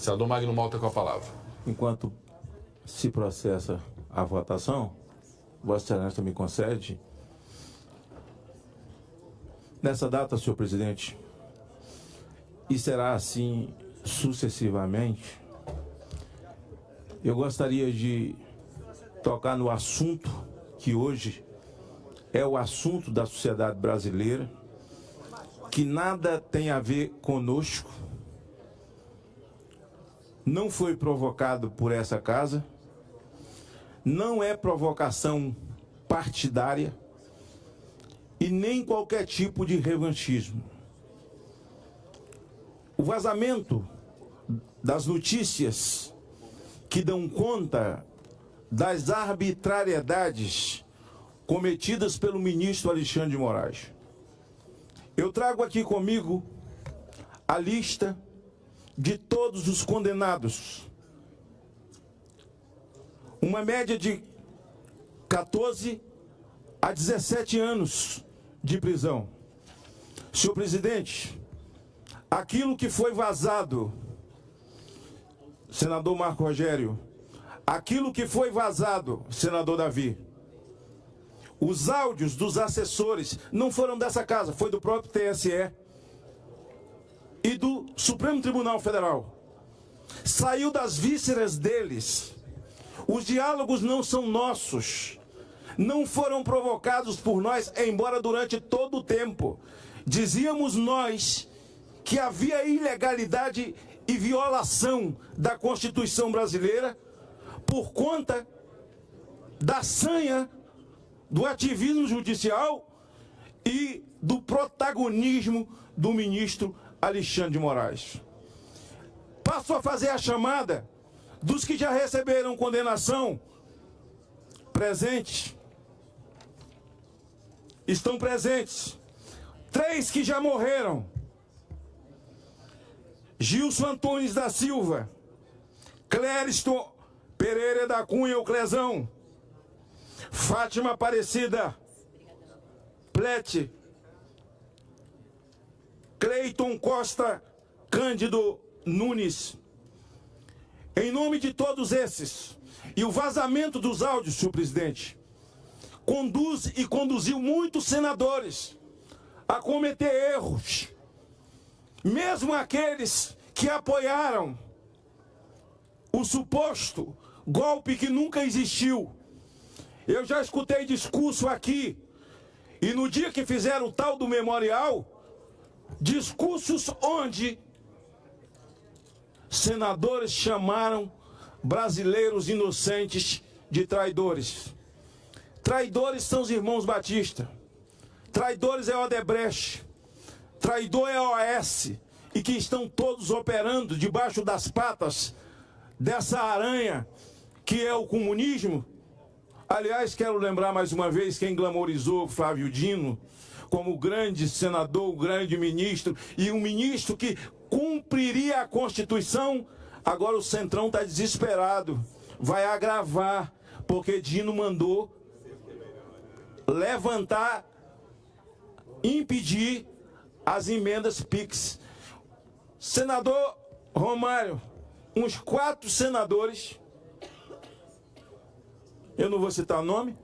Senador Magno Malta com a palavra. Enquanto se processa a votação, Vossa Excelência me concede, nessa data, senhor presidente, e será assim sucessivamente, eu gostaria de tocar no assunto que hoje é o assunto da sociedade brasileira, que nada tem a ver conosco, não foi provocado por essa casa, não é provocação partidária e nem qualquer tipo de revanchismo. O vazamento das notícias que dão conta das arbitrariedades cometidas pelo ministro Alexandre de Moraes. Eu trago aqui comigo a lista de todos os condenados. Uma média de 14 a 17 anos de prisão. Senhor presidente, aquilo que foi vazado, senador Marco Rogério, aquilo que foi vazado, senador Davi, os áudios dos assessores não foram dessa casa, foi do próprio TSE e do Supremo Tribunal Federal. Saiu das vísceras deles. Os diálogos não são nossos. Não foram provocados por nós, embora durante todo o tempo dizíamos nós que havia ilegalidade e violação da Constituição brasileira por conta da sanha do ativismo judicial e do protagonismo do ministro Alexandre de Moraes. Passo a fazer a chamada dos que já receberam condenação presentes. Estão presentes 3 que já morreram: Gilson Antunes da Silva, Clériston Pereira da Cunha, o Clezão, Fátima Aparecida Plete, Cleiton Costa Cândido Nunes. Em nome de todos esses, e o vazamento dos áudios, senhor presidente, conduz e conduziu muitos senadores a cometer erros, mesmo aqueles que apoiaram o suposto golpe que nunca existiu. Eu já escutei discurso aqui, e no dia que fizeram o tal do memorial, discursos onde senadores chamaram brasileiros inocentes de traidores. Traidores são os irmãos Batista, traidores é Odebrecht, traidor é OAS, e que estão todos operando debaixo das patas dessa aranha que é o comunismo. Aliás, quero lembrar mais uma vez quem glamorizou Flávio Dino como grande senador, o grande ministro, e um ministro que cumpriria a Constituição. Agora o Centrão está desesperado, vai agravar, porque Dino mandou levantar, impedir as emendas PIX. Senador Romário, uns 4 senadores, eu não vou citar o nome,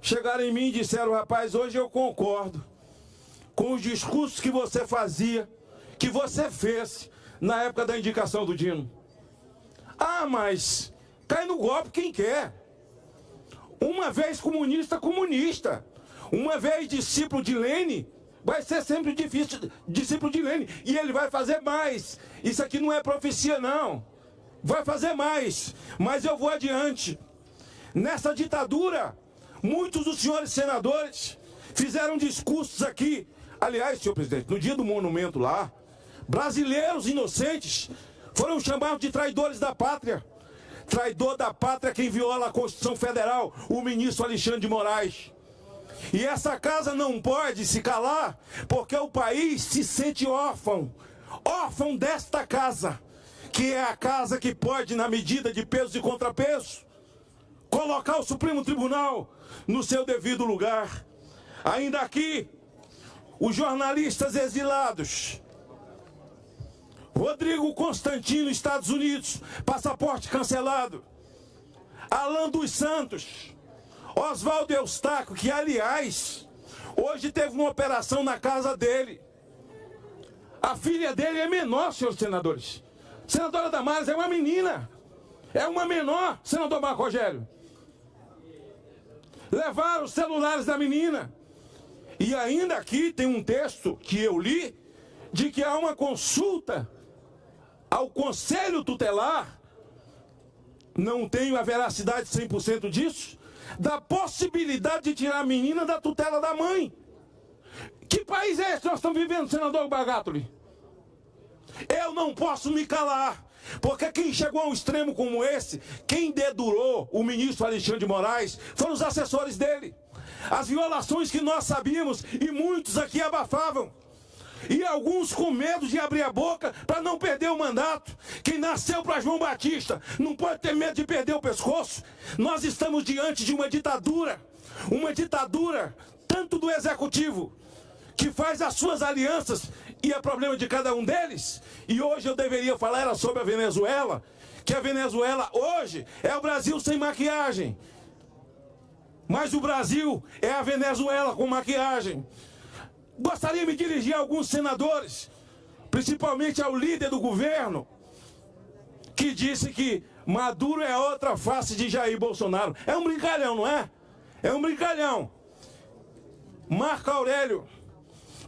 chegaram em mim e disseram: rapaz, hoje eu concordo com os discursos que você fazia, que você fez na época da indicação do Dino. Ah, mas cai no golpe quem quer. Uma vez comunista, comunista. Uma vez discípulo de Lênin, vai ser sempre difícil, discípulo de Lênin. E ele vai fazer mais. Isso aqui não é profecia, não. Vai fazer mais. Mas eu vou adiante. Nessa ditadura, muitos dos senhores senadores fizeram discursos aqui. Aliás, senhor presidente, no dia do monumento lá, brasileiros inocentes foram chamados de traidores da pátria. Traidor da pátria quem viola a Constituição Federal, o ministro Alexandre de Moraes. E essa casa não pode se calar, porque o país se sente órfão. Órfão desta casa, que é a casa que pode, na medida de pesos e contrapesos, colocar o Supremo Tribunal no seu devido lugar. Ainda aqui, os jornalistas exilados, Rodrigo Constantino, Estados Unidos, passaporte cancelado. Alan dos Santos, Oswaldo Eustáquio, que aliás, hoje teve uma operação na casa dele. A filha dele é menor, senhores senadores. Senadora Damares é uma menina. É uma menor, senador Marco Rogério. Levaram os celulares da menina. E ainda aqui tem um texto que eu li, de que há uma consulta ao Conselho Tutelar, não tenho a veracidade 100% disso, da possibilidade de tirar a menina da tutela da mãe. Que país é esse que nós estamos vivendo, senador Bagatoli? Eu não posso me calar, porque quem chegou a um extremo como esse, quem dedurou o ministro Alexandre de Moraes, foram os assessores dele. As violações que nós sabíamos e muitos aqui abafavam. E alguns com medo de abrir a boca para não perder o mandato. Quem nasceu para João Batista não pode ter medo de perder o pescoço. Nós estamos diante de uma ditadura tanto do executivo, que faz as suas alianças e é problema de cada um deles. E hoje eu deveria falar era sobre a Venezuela, que a Venezuela hoje é o Brasil sem maquiagem. Mas o Brasil é a Venezuela com maquiagem. Gostaria de me dirigir a alguns senadores, principalmente ao líder do governo, que disse que Maduro é outra face de Jair Bolsonaro. É um brincalhão, não é? É um brincalhão. Marco Aurélio,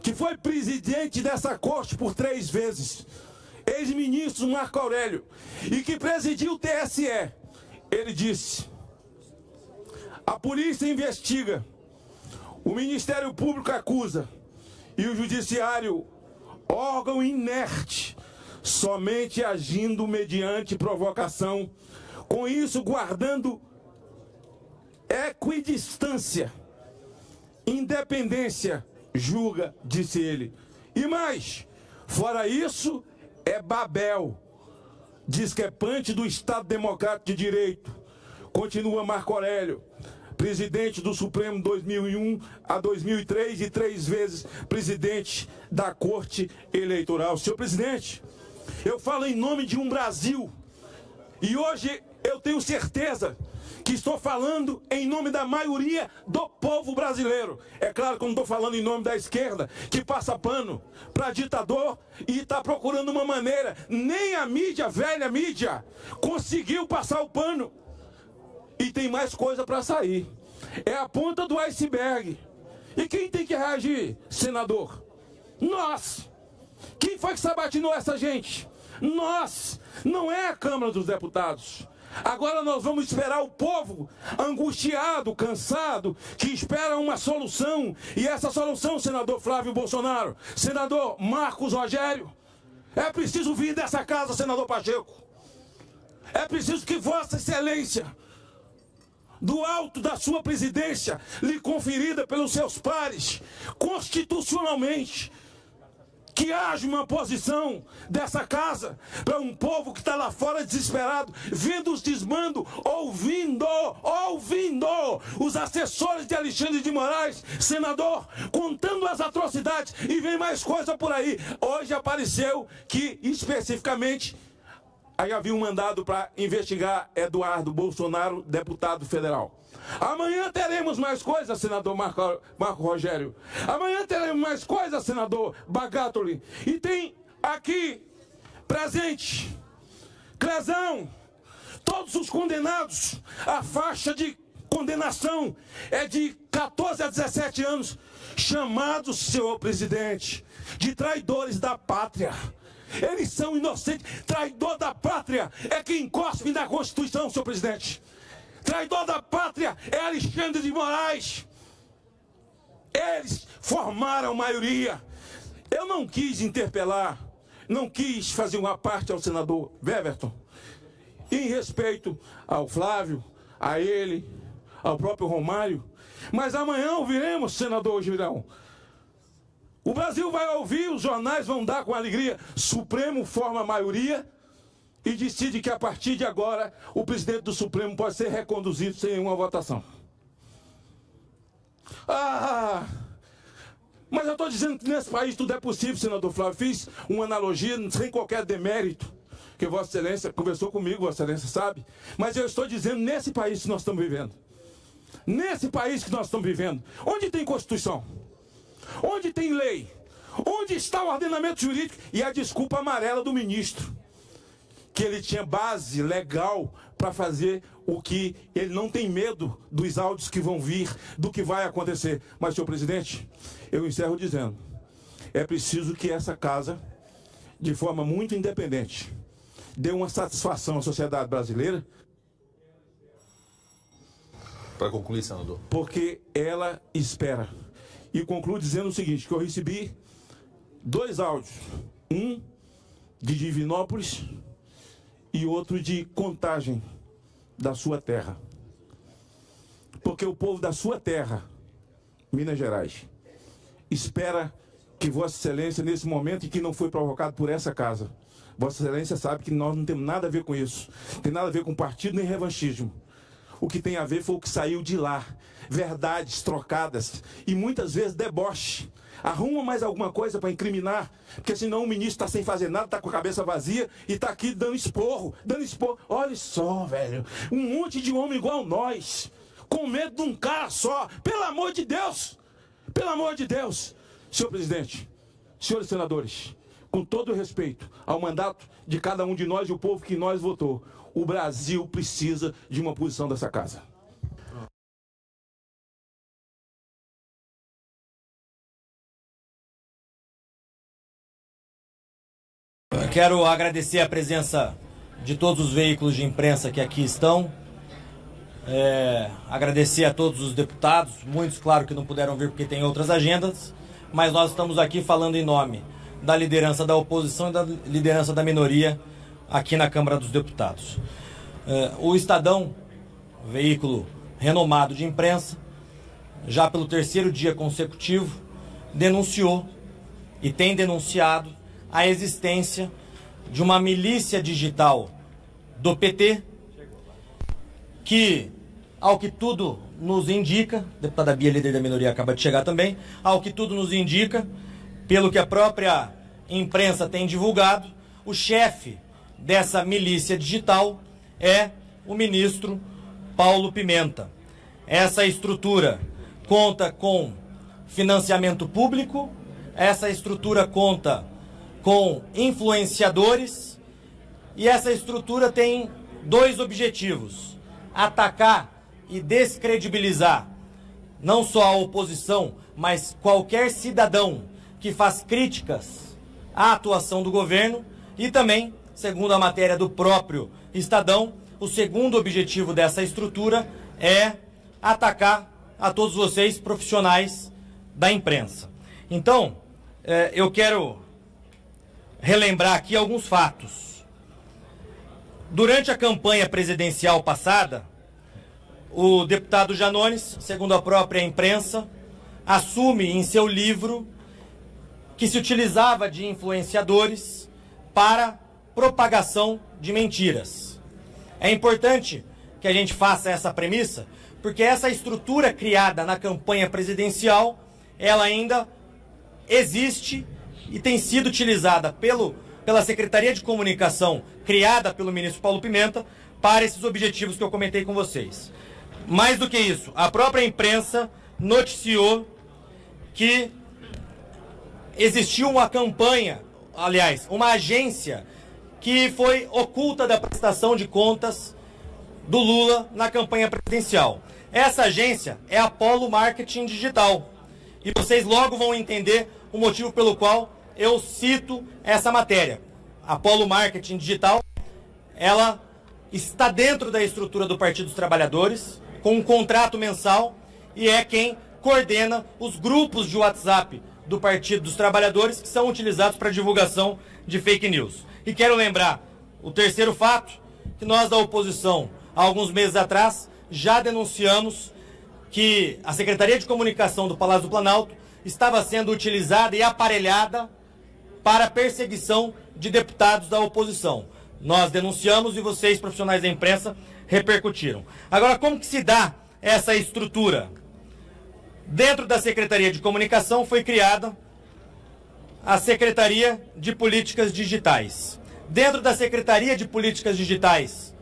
que foi presidente dessa corte por 3 vezes, ex-ministro Marco Aurélio, e que presidiu o TSE, ele disse: a polícia investiga, o Ministério Público acusa, e o Judiciário, órgão inerte, somente agindo mediante provocação, com isso guardando equidistância, independência, julga, disse ele. E mais, fora isso, é Babel, discrepante do Estado Democrático de Direito. Continua Marco Aurélio, presidente do Supremo 2001 a 2003 e 3 vezes presidente da Corte Eleitoral. Senhor presidente, eu falo em nome de um Brasil, e hoje eu tenho certeza que estou falando em nome da maioria do povo brasileiro. É claro que eu não estou falando em nome da esquerda, que passa pano para ditador e está procurando uma maneira. Nem a mídia, velha mídia, conseguiu passar o pano. E tem mais coisa para sair. É a ponta do iceberg. E quem tem que reagir, senador? Nós. Quem foi que sabatinou essa gente? Nós. Não é a Câmara dos Deputados. Agora nós vamos esperar o povo angustiado, cansado, que espera uma solução. E essa solução, senador Flávio Bolsonaro, senador Marcos Rogério, é preciso vir dessa casa, senador Pacheco. É preciso que Vossa Excelência, do alto da sua presidência, lhe conferida pelos seus pares, constitucionalmente, que haja uma posição dessa casa para um povo que está lá fora desesperado, vendo os desmandos, ouvindo os assessores de Alexandre de Moraes, senador, contando as atrocidades, e vem mais coisa por aí. Hoje apareceu que, especificamente, aí havia um mandado para investigar Eduardo Bolsonaro, deputado federal. Amanhã teremos mais coisas, senador Marco Rogério. Amanhã teremos mais coisas, senador Bagatoli. E tem aqui presente Crezão, todos os condenados. A faixa de condenação é de 14 a 17 anos, chamados, senhor presidente, de traidores da pátria. Eles são inocentes. Traidor da pátria é quem cospe na Constituição, senhor presidente. Traidor da pátria é Alexandre de Moraes. Eles formaram maioria. Eu não quis interpelar, não quis fazer uma parte ao senador Weverton, em respeito ao Flávio, a ele, ao próprio Romário. Mas amanhã ouviremos, senador Girão. O Brasil vai ouvir, os jornais vão dar com alegria. Supremo forma a maioria e decide que a partir de agora o presidente do Supremo pode ser reconduzido sem nenhuma votação. Mas eu estou dizendo que nesse país tudo é possível, senador Flávio. Fiz uma analogia sem qualquer demérito, que Vossa Excelência conversou comigo, Vossa Excelência sabe. Mas eu estou dizendo nesse país que nós estamos vivendo. Nesse país que nós estamos vivendo. Onde tem Constituição? Onde tem lei? Onde está o ordenamento jurídico? E a desculpa amarela do ministro, que ele tinha base legal para fazer o que ele não tem medo dos áudios que vão vir, do que vai acontecer. Mas, senhor presidente, eu encerro dizendo, é preciso que essa casa, de forma muito independente, dê uma satisfação à sociedade brasileira. Para concluir, senador. Porque ela espera. E concluo dizendo o seguinte, que eu recebi 2 áudios. Um de Divinópolis e outro de Contagem, da sua terra. Porque o povo da sua terra, Minas Gerais, espera que Vossa Excelência, nesse momento em que não foi provocado por essa casa, Vossa Excelência sabe que nós não temos nada a ver com isso. Não tem nada a ver com partido nem revanchismo. O que tem a ver foi o que saiu de lá. Verdades trocadas e muitas vezes deboche. Arruma mais alguma coisa para incriminar, porque senão o ministro está sem fazer nada, está com a cabeça vazia e está aqui dando esporro, Olha só, velho, um monte de homem igual nós, com medo de um cara só. Pelo amor de Deus, pelo amor de Deus. Senhor presidente, senhores senadores, com todo o respeito ao mandato de cada um de nós e o povo que nós votou, o Brasil precisa de uma posição dessa casa. Eu quero agradecer a presença de todos os veículos de imprensa que aqui estão. Agradecer a todos os deputados, muitos, claro, que não puderam vir porque tem outras agendas, mas nós estamos aqui falando em nome da liderança da oposição e da liderança da minoria aqui na Câmara dos Deputados. O Estadão, veículo renomado de imprensa, já pelo 3º dia consecutivo, denunciou e tem denunciado a existência de uma milícia digital do PT que, ao que tudo nos indica, a deputada Bia, líder da minoria, acaba de chegar também, ao que tudo nos indica, pelo que a própria imprensa tem divulgado, o chefe dessa milícia digital é o ministro Paulo Pimenta. Essa estrutura conta com financiamento público, essa estrutura conta com influenciadores e essa estrutura tem 2 objetivos: atacar e descredibilizar não só a oposição, mas qualquer cidadão que faz críticas à atuação do governo, e também, segundo a matéria do próprio Estadão, o segundo objetivo dessa estrutura é atacar a todos vocês, profissionais da imprensa. Então, eu quero relembrar aqui alguns fatos. Durante a campanha presidencial passada, o deputado Janones, segundo a própria imprensa, assume em seu livro que se utilizava de influenciadores para propagação de mentiras. É importante que a gente faça essa premissa, porque essa estrutura criada na campanha presidencial, ela ainda existe e tem sido utilizada pela Secretaria de Comunicação, criada pelo ministro Paulo Pimenta, para esses objetivos que eu comentei com vocês. Mais do que isso, a própria imprensa noticiou que existiu uma campanha, aliás, uma agência que foi oculta da prestação de contas do Lula na campanha presidencial. Essa agência é a Polo Marketing Digital. E vocês logo vão entender o motivo pelo qual eu cito essa matéria. A Polo Marketing Digital, ela está dentro da estrutura do Partido dos Trabalhadores, com um contrato mensal, e é quem coordena os grupos de WhatsApp do Partido dos Trabalhadores que são utilizados para divulgação de fake news. E quero lembrar o terceiro fato, que nós da oposição, há alguns meses atrás, já denunciamos que a Secretaria de Comunicação do Palácio do Planalto estava sendo utilizada e aparelhada para perseguição de deputados da oposição. Nós denunciamos e vocês, profissionais da imprensa, repercutiram. Agora, como que se dá essa estrutura? Dentro da Secretaria de Comunicação foi criada a Secretaria de Políticas Digitais. Dentro da Secretaria de Políticas Digitais,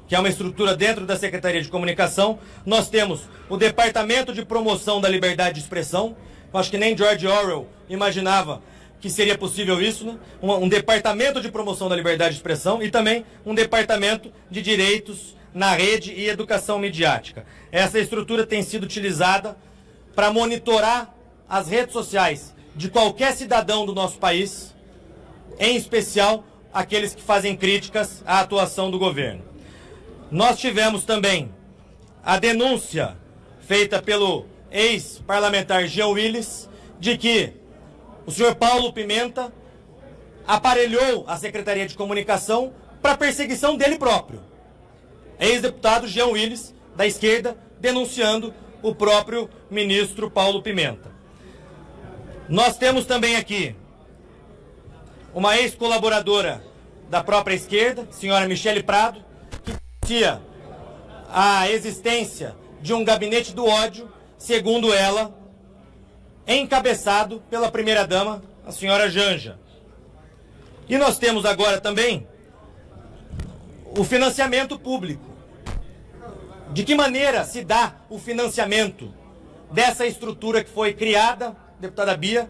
que é uma estrutura dentro da Secretaria de Comunicação, nós temos o Departamento de Promoção da Liberdade de Expressão. Eu acho que nem George Orwell imaginava que seria possível isso, né? Um Departamento de Promoção da Liberdade de Expressão e também um Departamento de Direitos na Rede e Educação Midiática. Essa estrutura tem sido utilizada para monitorar as redes sociais de qualquer cidadão do nosso país, em especial aqueles que fazem críticas à atuação do governo. Nós tivemos também a denúncia feita pelo ex-parlamentar Jean Willis de que o senhor Paulo Pimenta aparelhou a Secretaria de Comunicação para perseguição dele próprio. Ex-deputado Jean Willis, da esquerda, denunciando o próprio ministro Paulo Pimenta. Nós temos também aqui uma ex-colaboradora da própria esquerda, senhora Michele Prado, que denuncia a existência de um gabinete do ódio, segundo ela, encabeçado pela primeira-dama, a senhora Janja. E nós temos agora também o financiamento público. De que maneira se dá o financiamento dessa estrutura que foi criada, deputada Bia,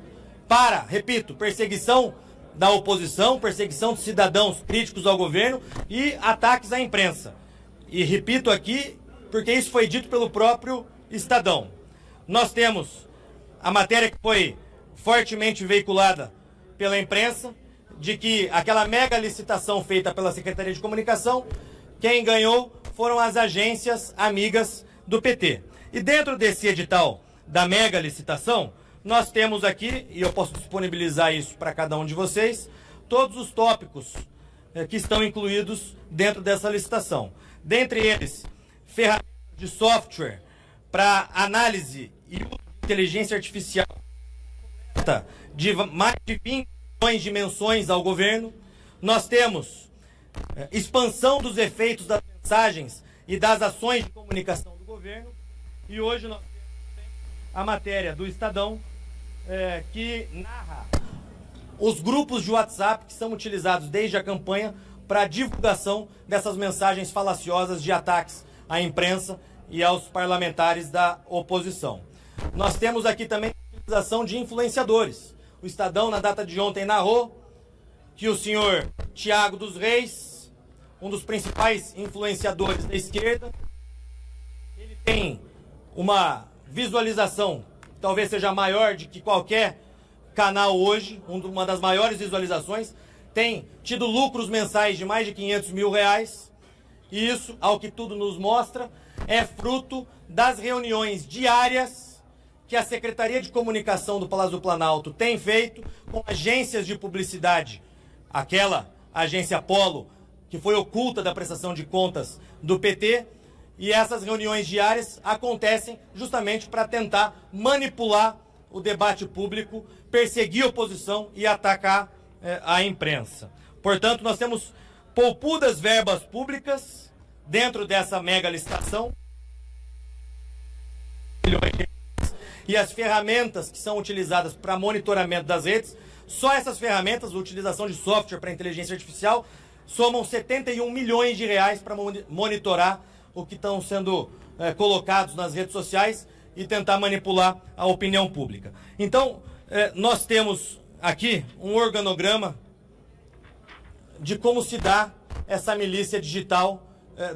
para, repito, perseguição da oposição, perseguição de cidadãos críticos ao governo e ataques à imprensa. E repito aqui, porque isso foi dito pelo próprio Estadão. Nós temos a matéria que foi fortemente veiculada pela imprensa, de que aquela mega licitação feita pela Secretaria de Comunicação, quem ganhou foram as agências amigas do PT. E dentro desse edital da mega licitação, nós temos aqui, e eu posso disponibilizar isso para cada um de vocês, todos os tópicos que estão incluídos dentro dessa licitação. Dentre eles, ferramentas de software para análise e uso de inteligência artificial de mais de 20 milhões de menções ao governo. Nós temos expansão dos efeitos das mensagens e das ações de comunicação do governo. E hoje nós temos a matéria do Estadão, que narra os grupos de WhatsApp que são utilizados desde a campanha para a divulgação dessas mensagens falaciosas de ataques à imprensa e aos parlamentares da oposição. Nós temos aqui também a utilização de influenciadores. O Estadão, na data de ontem, narrou que o senhor Tiago dos Reis, um dos principais influenciadores da esquerda, ele tem uma visualização que talvez seja maior de que qualquer canal hoje, uma das maiores visualizações, tem tido lucros mensais de mais de 500 mil reais. E isso, ao que tudo nos mostra, é fruto das reuniões diárias que a Secretaria de Comunicação do Palácio do Planalto tem feito com agências de publicidade. Aquela agência Polo, que foi oculta da prestação de contas do PT, e essas reuniões diárias acontecem justamente para tentar manipular o debate público, perseguir a oposição e atacar a imprensa. Portanto, nós temos poupudas verbas públicas dentro dessa mega licitação, e as ferramentas que são utilizadas para monitoramento das redes, só essas ferramentas, a utilização de software para inteligência artificial, somam 71 milhões de reais para monitorar o que estão sendo colocados nas redes sociais e tentar manipular a opinião pública. Então, nós temos aqui um organograma de como se dá essa milícia digital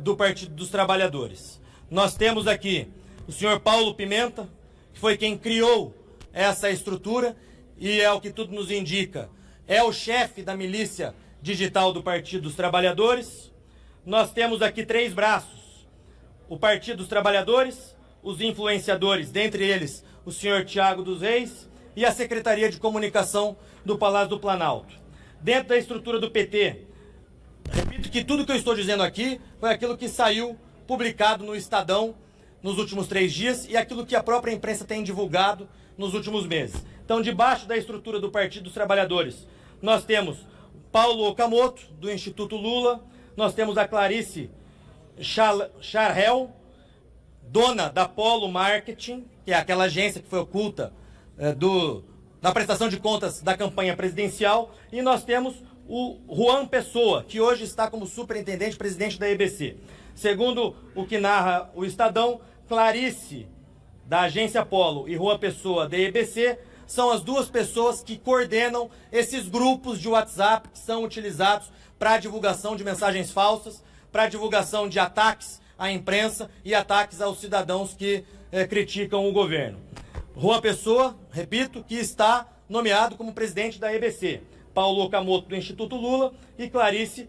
do Partido dos Trabalhadores. Nós temos aqui o senhor Paulo Pimenta, que foi quem criou essa estrutura e, é o que tudo nos indica, é o chefe da milícia digital do Partido dos Trabalhadores. Nós temos aqui 3 braços: o Partido dos Trabalhadores, os influenciadores, dentre eles o senhor Tiago dos Reis, e a Secretaria de Comunicação do Palácio do Planalto. Dentro da estrutura do PT, repito que tudo que eu estou dizendo aqui foi aquilo que saiu publicado no Estadão nos últimos 3 dias e aquilo que a própria imprensa tem divulgado nos últimos meses. Então, debaixo da estrutura do Partido dos Trabalhadores, nós temos Paulo Okamoto, do Instituto Lula, nós temos a Clarice Charhel, dona da Polo Marketing, que é aquela agência que foi oculta da prestação de contas da campanha presidencial, e nós temos o Juan Pessoa, que hoje está como superintendente-presidente da EBC. Segundo o que narra o Estadão, Clarice, da agência Polo, e Juan Pessoa, da EBC, são as duas pessoas que coordenam esses grupos de WhatsApp que são utilizados para a divulgação de mensagens falsas, para a divulgação de ataques à imprensa e ataques aos cidadãos que criticam o governo. Juan Pessoa, repito, que está nomeado como presidente da EBC. Paulo Okamoto, do Instituto Lula, e Clarice,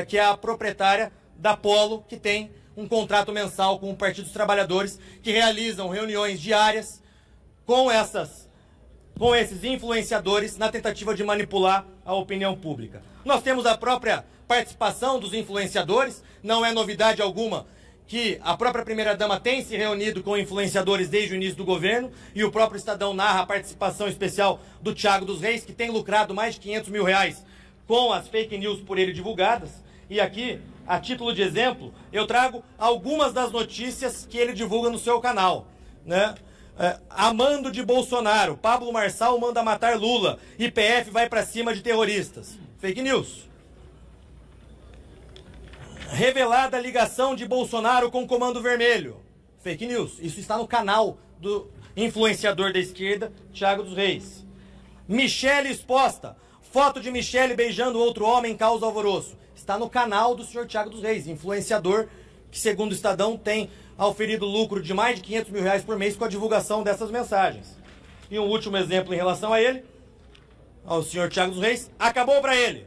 que é a proprietária da Polo, que tem um contrato mensal com o Partido dos Trabalhadores, que realizam reuniões diárias com esses influenciadores na tentativa de manipular a opinião pública. Nós temos a própria participação dos influenciadores, não é novidade alguma que a própria primeira-dama tem se reunido com influenciadores desde o início do governo, e o próprio Estadão narra a participação especial do Thiago dos Reis, que tem lucrado mais de R$500 mil com as fake news por ele divulgadas. E aqui, a título de exemplo, eu trago algumas das notícias que ele divulga no seu canal, né? Amando de Bolsonaro, Pablo Marçal manda matar Lula, IPF vai pra cima de terroristas. Fake news. Revelada a ligação de Bolsonaro com o Comando Vermelho. Fake news. Isso está no canal do influenciador da esquerda, Thiago dos Reis. Michele exposta. Foto de Michele beijando outro homem causa alvoroço. Está no canal do senhor Thiago dos Reis, influenciador que, segundo o Estadão, tem auferido lucro de mais de R$500 mil por mês com a divulgação dessas mensagens. E um último exemplo em relação a ele, ao senhor Thiago dos Reis. Acabou para ele.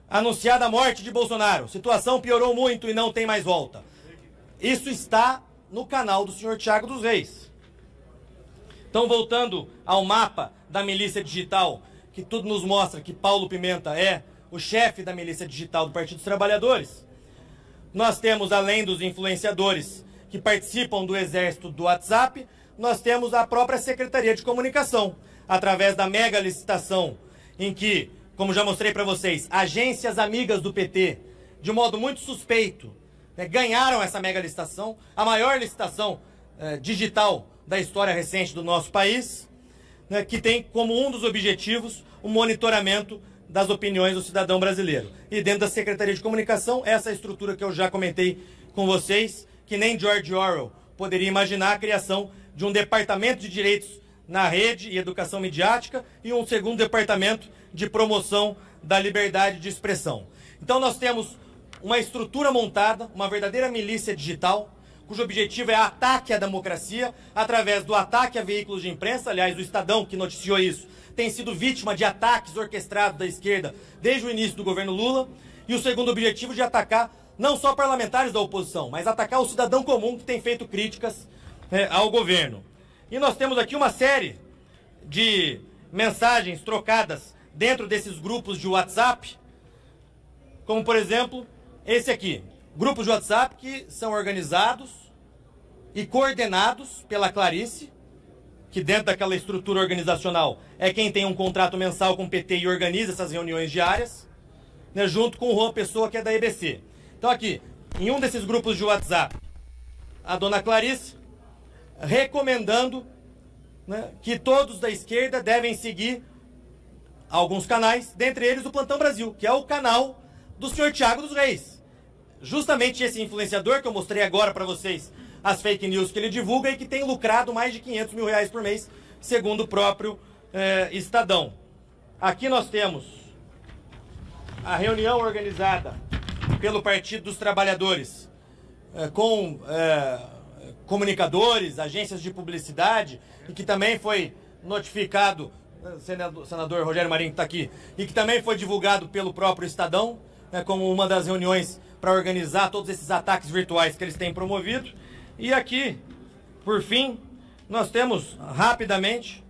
Anunciada a morte de Bolsonaro. Situação piorou muito e não tem mais volta. Isso está no canal do senhor Thiago dos Reis. Então, voltando ao mapa da milícia digital, que tudo nos mostra que Paulo Pimenta é o chefe da milícia digital do Partido dos Trabalhadores, nós temos, além dos influenciadores que participam do exército do WhatsApp, nós temos a própria Secretaria de Comunicação, através da mega licitação em que, como já mostrei para vocês, agências amigas do PT, de modo muito suspeito, ganharam essa mega licitação, a maior licitação digital da história recente do nosso país, que tem como um dos objetivos o monitoramento das opiniões do cidadão brasileiro. E dentro da Secretaria de Comunicação, essa estrutura que eu já comentei com vocês, que nem George Orwell poderia imaginar a criação de um departamento de direitos na rede e educação midiática e um segundo departamento de promoção da liberdade de expressão. Então nós temos uma estrutura montada, uma verdadeira milícia digital, cujo objetivo é ataque à democracia através do ataque a veículos de imprensa. Aliás, o Estadão, que noticiou isso, tem sido vítima de ataques orquestrados da esquerda desde o início do governo Lula. E o segundo objetivo de atacar não só parlamentares da oposição, mas atacar o cidadão comum que tem feito críticas ao governo. E nós temos aqui uma série de mensagens trocadas dentro desses grupos de WhatsApp, como, por exemplo, esse aqui. Grupos de WhatsApp que são organizados e coordenados pela Clarice, que dentro daquela estrutura organizacional é quem tem um contrato mensal com o PT e organiza essas reuniões diárias, junto com o Juan Pessoa, que é da EBC. Então aqui, em um desses grupos de WhatsApp, a dona Clarice recomendando que todos da esquerda devem seguir alguns canais, dentre eles o Plantão Brasil, que é o canal do senhor Thiago dos Reis. Justamente esse influenciador que eu mostrei agora para vocês, as fake news que ele divulga e que tem lucrado mais de R$500 mil por mês, segundo o próprio Estadão. Aqui nós temos a reunião organizada pelo Partido dos Trabalhadores com comunicadores, agências de publicidade, e que também foi notificado, senador Rogério Marinho que está aqui, e que também foi divulgado pelo próprio Estadão, como uma das reuniões para organizar todos esses ataques virtuais que eles têm promovido. E aqui, por fim, nós temos rapidamente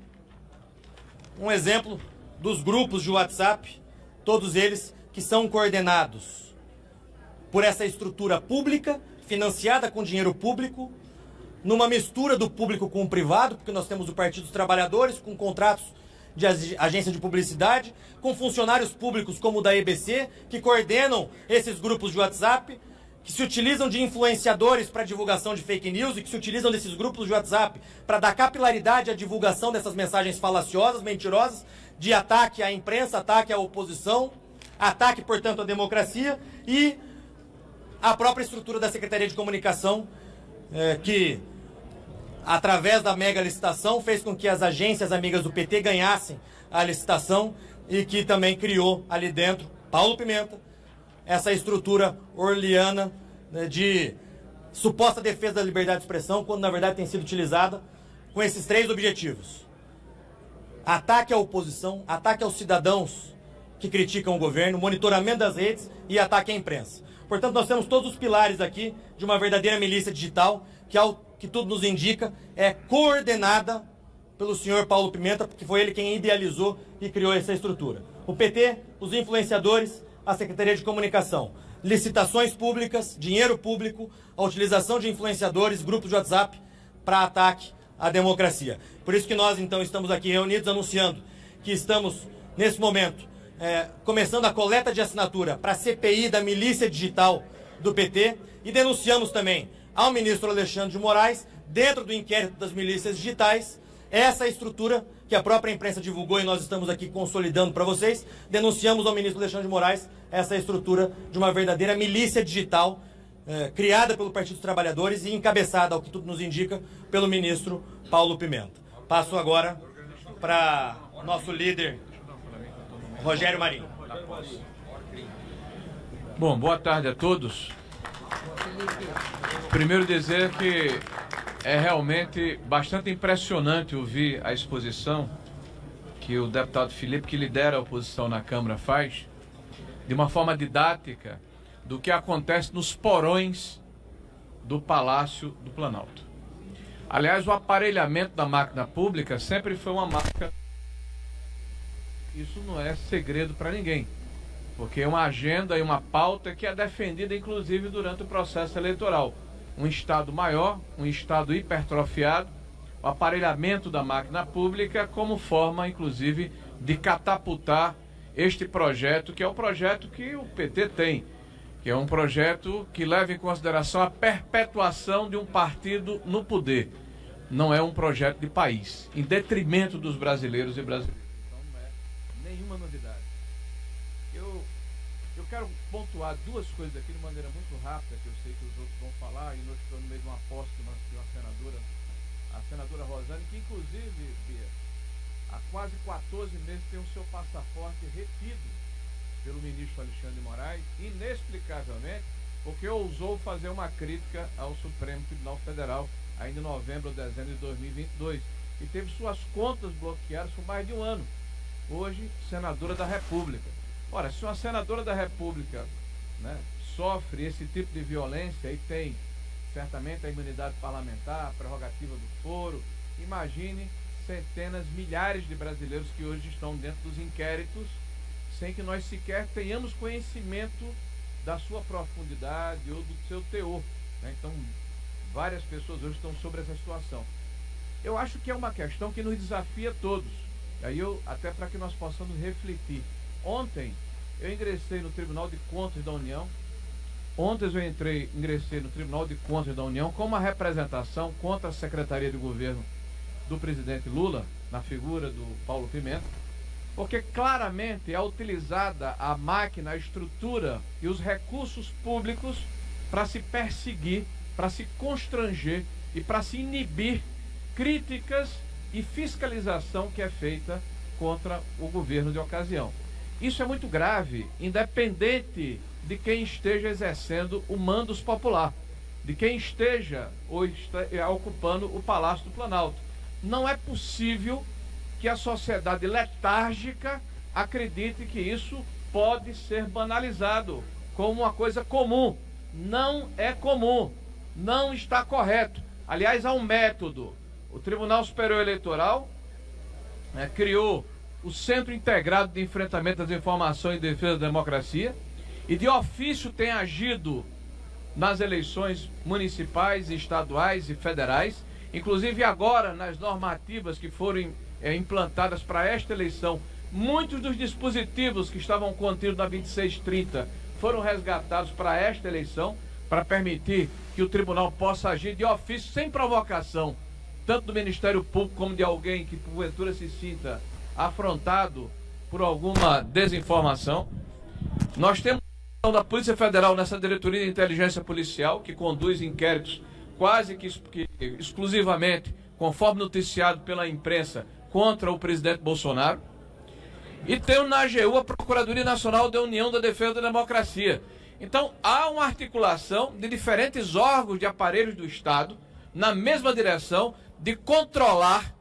um exemplo dos grupos de WhatsApp, todos eles que são coordenados por essa estrutura pública, financiada com dinheiro público, numa mistura do público com o privado, porque nós temos o Partido dos Trabalhadores com contratos de agência de publicidade, com funcionários públicos como o da EBC, que coordenam esses grupos de WhatsApp, que se utilizam de influenciadores para divulgação de fake news e que se utilizam desses grupos de WhatsApp para dar capilaridade à divulgação dessas mensagens falaciosas, mentirosas, de ataque à imprensa, ataque à oposição, ataque, portanto, à democracia, e a própria estrutura da Secretaria de Comunicação, que, através da mega licitação, fez com que as agências amigas do PT ganhassem a licitação e que também criou ali dentro, Paulo Pimenta, essa estrutura orleana, né, de suposta defesa da liberdade de expressão, quando na verdade tem sido utilizada com esses 3 objetivos: ataque à oposição, ataque aos cidadãos que criticam o governo, monitoramento das redes e ataque à imprensa. Portanto, nós temos todos os pilares aqui de uma verdadeira milícia digital, que, ao que tudo nos indica, é coordenada pelo senhor Paulo Pimenta, porque foi ele quem idealizou e criou essa estrutura. O PT, os influenciadores, a Secretaria de Comunicação, licitações públicas, dinheiro público, a utilização de influenciadores, grupos de WhatsApp para ataque à democracia. Por isso que nós, então, estamos aqui reunidos anunciando que estamos, nesse momento, começando a coleta de assinatura para a CPI da milícia digital do PT e denunciamos também ao ministro Alexandre de Moraes, dentro do inquérito das milícias digitais, essa estrutura que a própria imprensa divulgou e nós estamos aqui consolidando para vocês. Denunciamos ao ministro Alexandre de Moraes essa estrutura de uma verdadeira milícia digital criada pelo Partido dos Trabalhadores e encabeçada, ao que tudo nos indica, pelo ministro Paulo Pimenta. Passo agora para nosso líder, Rogério Marinho. Bom, boa tarde a todos. Primeiro dizer que é realmente bastante impressionante ouvir a exposição que o deputado Felipe, que lidera a oposição na Câmara, faz, de uma forma didática, do que acontece nos porões do Palácio do Planalto. Aliás, o aparelhamento da máquina pública sempre foi uma marca. Isso não é segredo para ninguém, porque é uma agenda e uma pauta que é defendida, inclusive, durante o processo eleitoral. Um Estado maior, um Estado hipertrofiado, o aparelhamento da máquina pública como forma, inclusive, de catapultar este projeto, que é o projeto que o PT tem, que é um projeto que leva em consideração a perpetuação de um partido no poder. Não é um projeto de país, em detrimento dos brasileiros e brasileiras. Então não é nenhuma novidade. Eu quero pontuar 2 coisas aqui de maneira muito rápida, que eu sei que os outros vão falar, e nós estamos no meio de uma posse de uma senadora, a senadora Rosane, que inclusive, Bia, há quase 14 meses tem o seu passaporte retido pelo ministro Alexandre de Moraes, inexplicavelmente, porque ousou fazer uma crítica ao Supremo Tribunal Federal, ainda em novembro ou dezembro de 2022, e teve suas contas bloqueadas por mais de 1 ano. Hoje, senadora da República. Ora, se uma senadora da República, né, sofre esse tipo de violência e tem certamente a imunidade parlamentar, a prerrogativa do foro, imagine centenas, milhares de brasileiros que hoje estão dentro dos inquéritos sem que nós sequer tenhamos conhecimento da sua profundidade ou do seu teor, né? Então, várias pessoas hoje estão sobre essa situação. Eu acho que é uma questão que nos desafia todos. Aí até para que nós possamos refletir. Ontem eu ingressei no Tribunal de Contas da União. Ontem eu ingressei no Tribunal de Contas da União com uma representação contra a Secretaria de Governo do presidente Lula, na figura do Paulo Pimenta, porque claramente é utilizada a máquina, a estrutura e os recursos públicos para se perseguir, para se constranger e para se inibir críticas e fiscalização que é feita contra o governo de ocasião. Isso é muito grave, independente de quem esteja exercendo o mandos popular, de quem esteja ou está ocupando o Palácio do Planalto. Não é possível que a sociedade letárgica acredite que isso pode ser banalizado como uma coisa comum. Não é comum, não está correto. Aliás, há um método. O Tribunal Superior Eleitoral criou o Centro Integrado de Enfrentamento das Informações e Defesa da Democracia e de ofício tem agido nas eleições municipais, estaduais e federais, inclusive agora nas normativas que foram implantadas para esta eleição. Muitos dos dispositivos que estavam contidos na 2630 foram resgatados para esta eleição. para permitir que o tribunal possa agir de ofício sem provocação, tanto do Ministério Público como de alguém que porventura se sinta afrontado por alguma desinformação. Nós temos a da Polícia Federal nessa diretoria de inteligência policial, que conduz inquéritos quase que exclusivamente, conforme noticiado pela imprensa, contra o presidente Bolsonaro. E temos na AGU a Procuradoria Nacional da União da Defesa da Democracia. Então, há uma articulação de diferentes órgãos de aparelhos do Estado na mesma direção de controlar,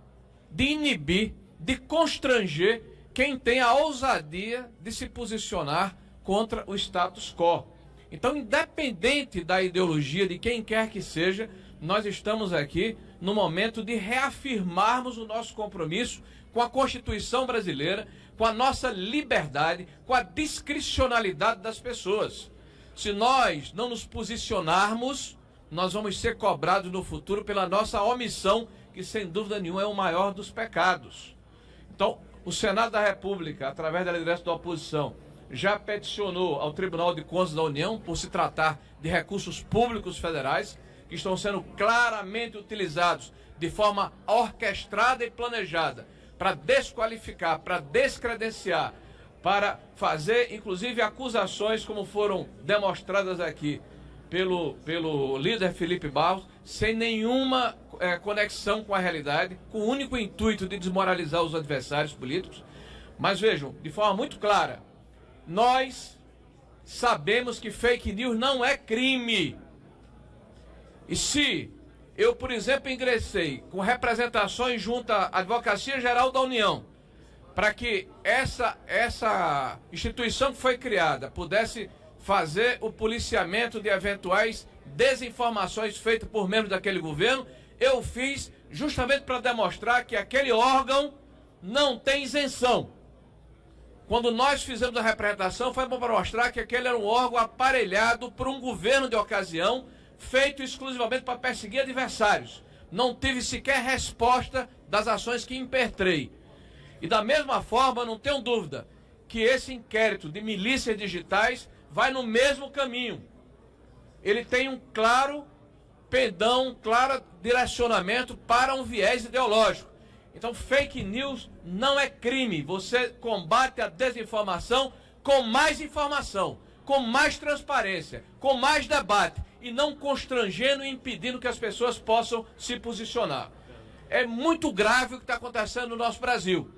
de inibir, de constranger quem tem a ousadia de se posicionar contra o status quo. Então, independente da ideologia de quem quer que seja, nós estamos aqui no momento de reafirmarmos o nosso compromisso com a Constituição brasileira, com a nossa liberdade, com a discricionalidade das pessoas. Se nós não nos posicionarmos, nós vamos ser cobrados no futuro pela nossa omissão, que sem dúvida nenhuma é o maior dos pecados. Então, o Senado da República, através da liderança da oposição, já peticionou ao Tribunal de Contas da União por se tratar de recursos públicos federais que estão sendo claramente utilizados de forma orquestrada e planejada para desqualificar, para descredenciar, para fazer inclusive acusações como foram demonstradas aqui pelo líder Felipe Barros, sem nenhuma conexão com a realidade, com o único intuito de desmoralizar os adversários políticos. Mas vejam, de forma muito clara, nós sabemos que fake news não é crime. E se eu, por exemplo, ingressei com representações junto à Advocacia Geral da União para que essa instituição que foi criada pudesse fazer o policiamento de eventuais desinformações feitas por membros daquele governo, eu fiz justamente para demonstrar que aquele órgão não tem isenção. Quando nós fizemos a representação, foi para mostrar que aquele era um órgão aparelhado por um governo de ocasião, feito exclusivamente para perseguir adversários. Não tive sequer resposta das ações que impetrei. E da mesma forma, não tenho dúvida que esse inquérito de milícias digitais vai no mesmo caminho. Ele tem um claro pendão, um claro direcionamento para um viés ideológico. Então, fake news não é crime. Você combate a desinformação com mais informação, com mais transparência, com mais debate e não constrangendo e impedindo que as pessoas possam se posicionar. É muito grave o que está acontecendo no nosso Brasil.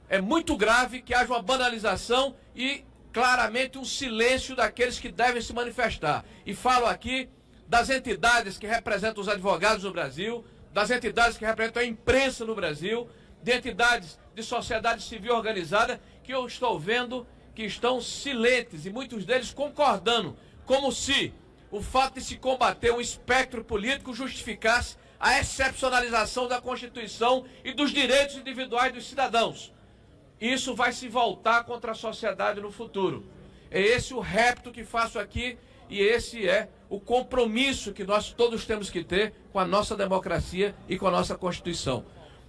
É muito grave que haja uma banalização e claramente um silêncio daqueles que devem se manifestar. E falo aqui das entidades que representam os advogados no Brasil, das entidades que representam a imprensa no Brasil, de entidades de sociedade civil organizada, que eu estou vendo que estão silentes e muitos deles concordando, como se o fato de se combater um espectro político justificasse a excepcionalização da Constituição e dos direitos individuais dos cidadãos. Isso vai se voltar contra a sociedade no futuro. É esse o repto que faço aqui e esse é o compromisso que nós todos temos que ter com a nossa democracia e com a nossa Constituição.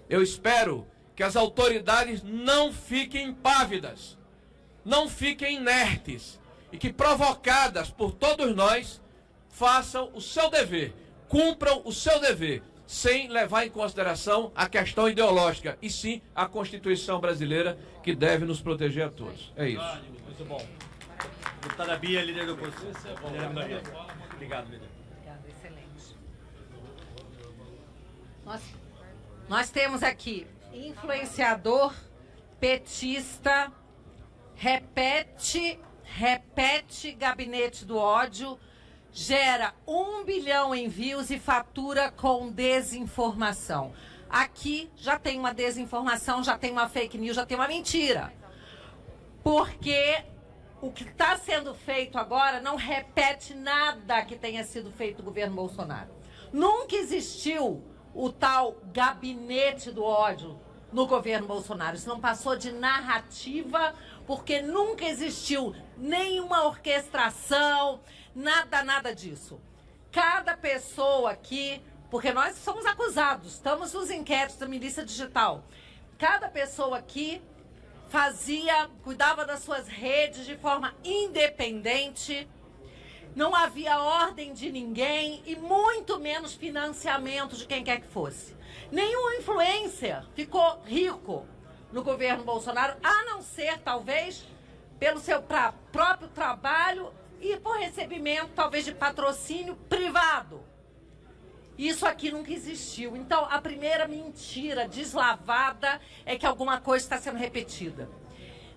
Eu espero que as autoridades não fiquem impávidas, não fiquem inertes e que, provocadas por todos nós, façam o seu dever, cumpram o seu dever, sem levar em consideração a questão ideológica, e sim a Constituição brasileira, que deve nos proteger a todos. É isso. Muito bom. Deputada Bia, líder do oposição. Obrigado, líder. Obrigada, excelente. Nós temos aqui influenciador, petista, repete gabinete do ódio, gera 1 bilhão em views e fatura com desinformação. Aqui já tem uma desinformação, já tem uma fake news, já tem uma mentira. Porque o que está sendo feito agora não repete nada que tenha sido feito no governo Bolsonaro. Nunca existiu o tal gabinete do ódio no governo Bolsonaro. Isso não passou de narrativa, porque nunca existiu nenhuma orquestração, nada disso. Cada pessoa aqui, porque nós somos acusados, estamos nos inquéritos da milícia digital, cada pessoa aqui cuidava das suas redes de forma independente, não havia ordem de ninguém e muito menos financiamento de quem quer que fosse. Nenhum influencer ficou rico no governo Bolsonaro, a não ser, talvez, pelo seu próprio trabalho e por recebimento, talvez, de patrocínio privado. Isso aqui nunca existiu. Então, a primeira mentira deslavada é que alguma coisa está sendo repetida.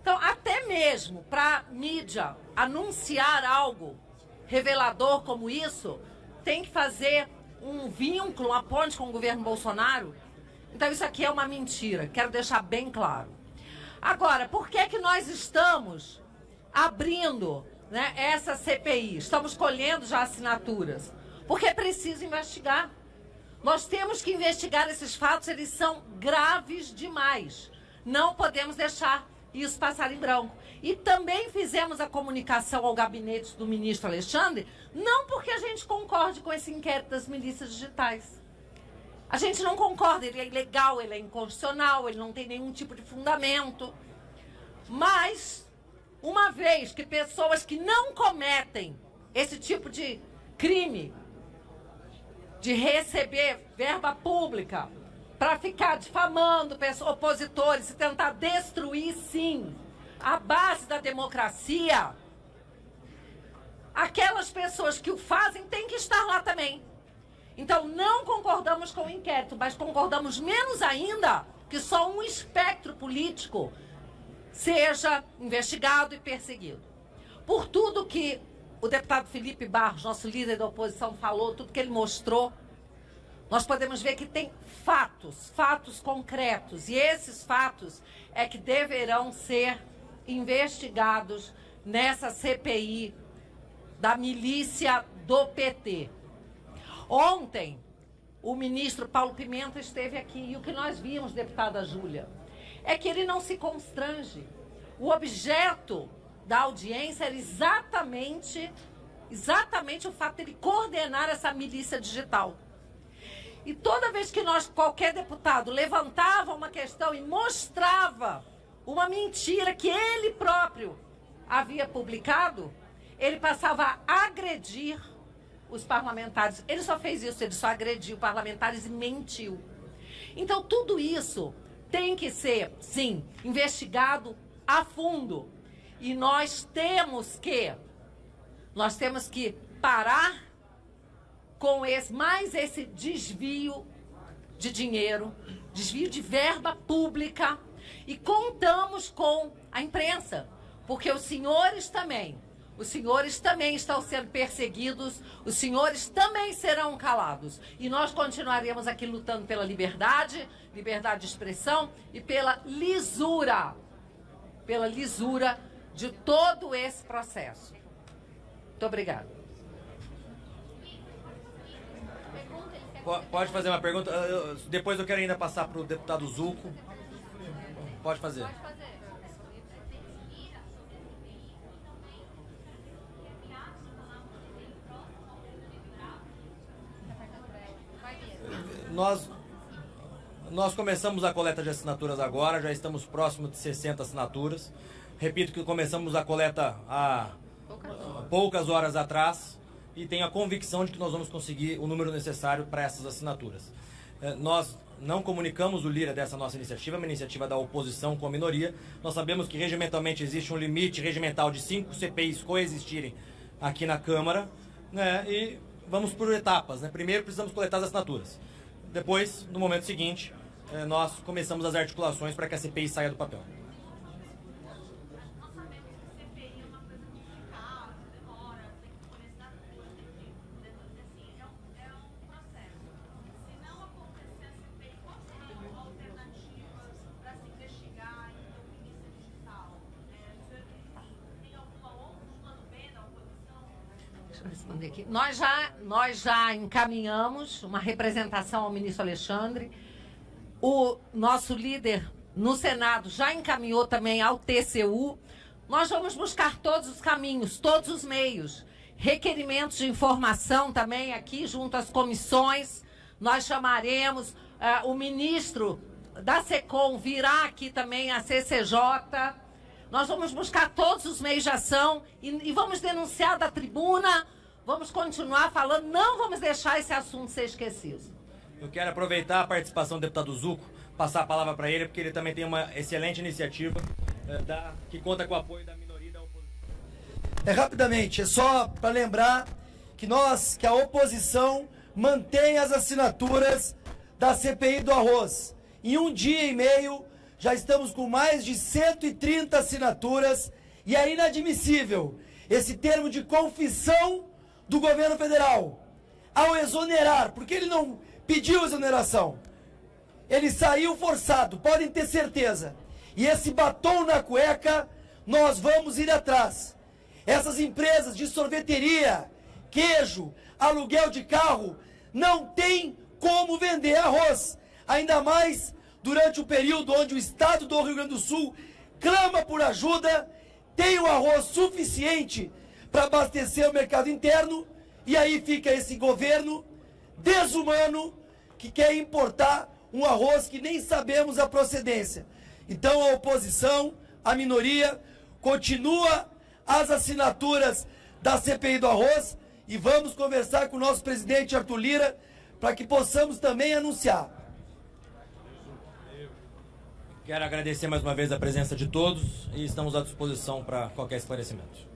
Então, até mesmo para a mídia anunciar algo revelador como isso, tem que fazer um vínculo, uma ponte com o governo Bolsonaro. Então, isso aqui é uma mentira. Quero deixar bem claro. Agora, por que que nós estamos abrindo, né, essa CPI? Estamos colhendo já assinaturas. Porque é preciso investigar. Nós temos que investigar esses fatos, eles são graves demais. Não podemos deixar isso passar em branco. E também fizemos a comunicação ao gabinete do ministro Alexandre, não porque a gente concorde com esse inquérito das milícias digitais. A gente não concorda, ele é ilegal, ele é inconstitucional, ele não tem nenhum tipo de fundamento. Mas, uma vez que pessoas que não cometem esse tipo de crime, de receber verba pública para ficar difamando opositores e tentar destruir, sim, a base da democracia, aquelas pessoas que o fazem têm que estar lá também. Então, não concordamos com o inquérito, mas concordamos menos ainda que só um espectro político seja investigado e perseguido. Por tudo que o deputado Felipe Barros, nosso líder da oposição, falou, tudo que ele mostrou, nós podemos ver que tem fatos concretos. E esses fatos é que deverão ser investigados nessa CPI da milícia do PT. Ontem, o ministro Paulo Pimenta esteve aqui e o que nós vimos, deputada Júlia, é que ele não se constrange. O objeto da audiência era exatamente o fato de ele coordenar essa milícia digital. E toda vez que qualquer deputado levantava uma questão e mostrava uma mentira que ele próprio havia publicado, ele passava a agredir os parlamentares. Ele só fez isso, ele só agrediu parlamentares e mentiu. Então, tudo isso tem que ser, sim, investigado a fundo. E nós temos que parar com esse desvio de dinheiro, desvio de verba pública, e contamos com a imprensa, porque os senhores também estão sendo perseguidos, os senhores também serão calados. E nós continuaremos aqui lutando pela liberdade de expressão e pela lisura de todo esse processo. Muito obrigada. Pode fazer uma pergunta. Depois eu quero ainda passar para o deputado Zucco. Pode fazer. Nós começamos a coleta de assinaturas agora, já estamos próximos de 60 assinaturas. Repito que começamos a coleta há poucas horas atrás e tenho a convicção de que nós vamos conseguir o número necessário para essas assinaturas. Nós não comunicamos o Lira dessa nossa iniciativa, é uma iniciativa da oposição com a minoria. Nós sabemos que regimentalmente existe um limite regimental de 5 CPIs coexistirem aqui na Câmara, né? E vamos por etapas, né? Primeiro precisamos coletar as assinaturas. Depois, no momento seguinte, nós começamos as articulações para que a CPI saia do papel. Aqui. Nós já encaminhamos uma representação ao ministro Alexandre. O nosso líder no Senado já encaminhou também ao TCU. Nós vamos buscar todos os caminhos, todos os meios. Requerimentos de informação também aqui junto às comissões. Nós chamaremos, o ministro da SECOM virá aqui também, a CCJ. Nós vamos buscar todos os meios de ação e vamos denunciar da tribuna Vamos continuar falando, não vamos deixar esse assunto ser esquecido. Eu quero aproveitar a participação do deputado Zucco, passar a palavra para ele, porque ele também tem uma excelente iniciativa que conta com o apoio da minoria e da oposição. Rapidamente, é só para lembrar que a oposição mantém as assinaturas da CPI do arroz. Em 1 dia e meio, já estamos com mais de 130 assinaturas e é inadmissível esse termo de confissão do governo federal ao exonerar, porque ele não pediu exoneração. Ele saiu forçado, podem ter certeza. E esse batom na cueca, nós vamos ir atrás. Essas empresas de sorveteria, queijo, aluguel de carro, não tem como vender arroz. Ainda mais durante o período onde o estado do Rio Grande do Sul clama por ajuda, tem o arroz suficiente para abastecer o mercado interno, e aí fica esse governo desumano que quer importar um arroz que nem sabemos a procedência. Então a oposição, a minoria, continua as assinaturas da CPI do arroz e vamos conversar com o nosso presidente Arthur Lira para que possamos também anunciar. Quero agradecer mais uma vez a presença de todos e estamos à disposição para qualquer esclarecimento.